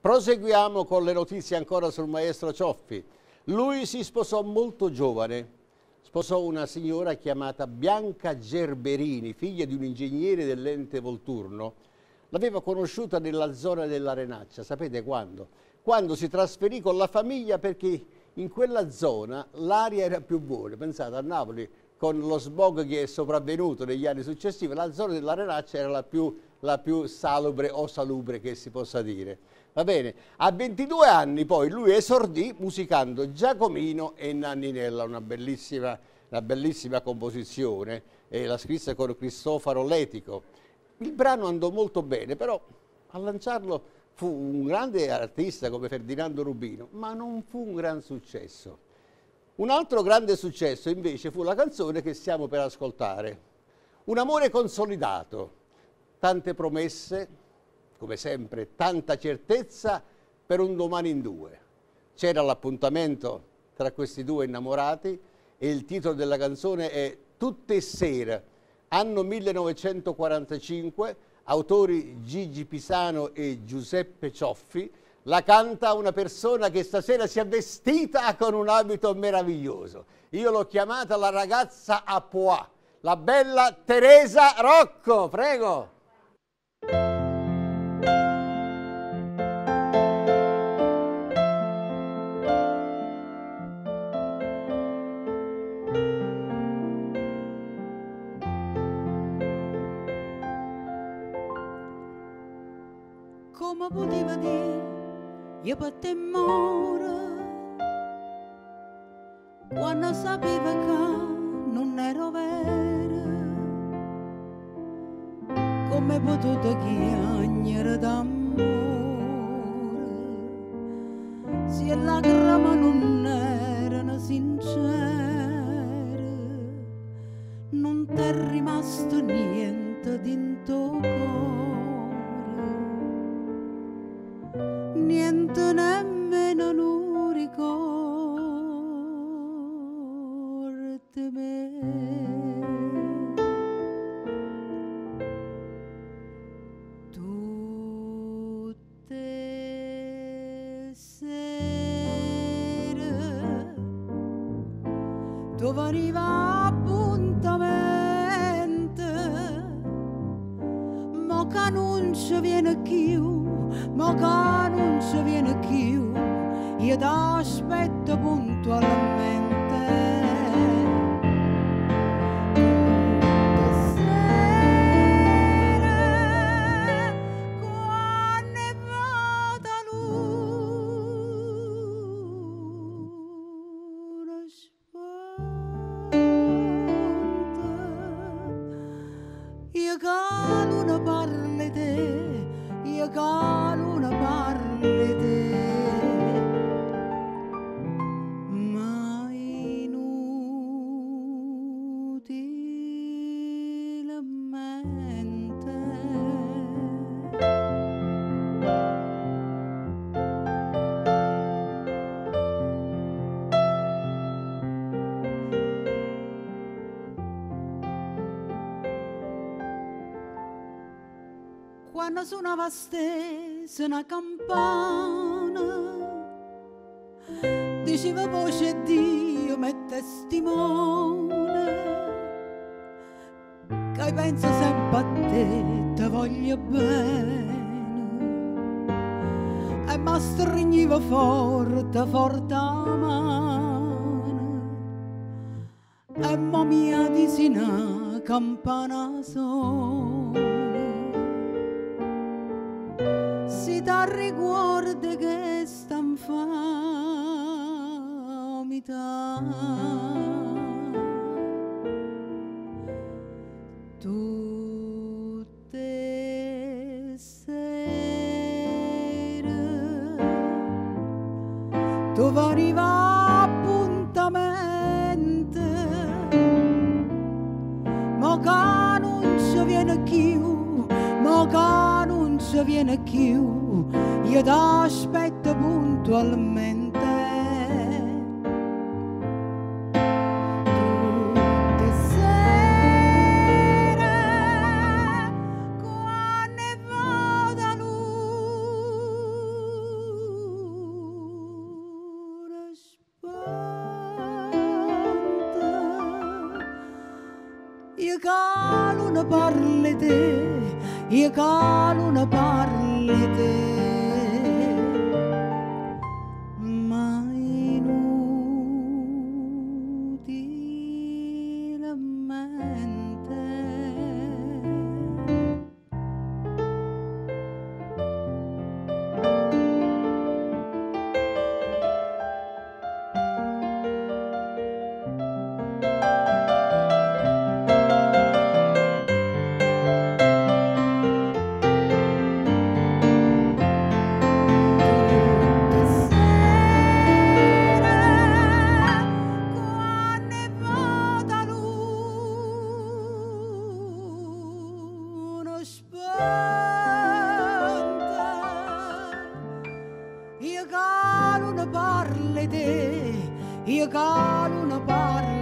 Proseguiamo con le notizie ancora sul maestro Cioffi. Lui si sposò molto giovane, sposò una signora chiamata Bianca Gerberini, figlia di un ingegnere dell'ente Volturno. L'aveva conosciuta nella zona dell'Arenaccia, sapete quando? Quando si trasferì con la famiglia perché in quella zona l'aria era più buona. Pensate, a Napoli, con lo smog che è sopravvenuto negli anni successivi, la zona dell'Arenaccia era la più salubre o salubre che si possa dire. Va bene, a 22 anni poi lui esordì musicando Giacomino e Nanninella, una bellissima composizione, e la scrisse con Cristoforo Letico. Il brano andò molto bene, però a lanciarlo fu un grande artista come Ferdinando Rubino, ma non fu un gran successo. Un altro grande successo invece fu la canzone che stiamo per ascoltare. Un amore consolidato, tante promesse, come sempre, tanta certezza per un domani in due. C'era l'appuntamento tra questi due innamorati e il titolo della canzone è Tutte sera, anno 1945, autori Gigi Pisano e Giuseppe Cioffi. La canta una persona che stasera si è vestita con un abito meraviglioso. Io l'ho chiamata la ragazza a pois, la bella Teresa Rocco, prego. Come poteva dire io per te muore quando sapeva che non ero vera? Come potuto chiagnere d'amore se le lacrime non erano sincere? Non t'è rimasto niente dinto cuore, niente nemmeno un ricordo di me. Tutte sere dove arriva appuntamento, mo che non ci viene più, ma che non ci viene più, io ti aspetto puntualmente. Tutte sere, quando è vada l'una sponda, io che non parlo di te, io che non parlo di te, ma inutilmente. Quando suonava stessa una campana, diceva voce Dio me testimone, che penso sempre a te, te voglio bene, e mi stringiva forte, forte la mano, e mo mia disi una campana sola. Si ti ricorda che sta infamità, tutte sere dove arriva appuntamento, ma che non ci viene più, ma che non ci viene più, io ti aspetto puntualmente. Tutte sere, quando è vada l'una una parli te, io calo una parli te. Ma inutilmente. Io calo una parli te, io calo una parli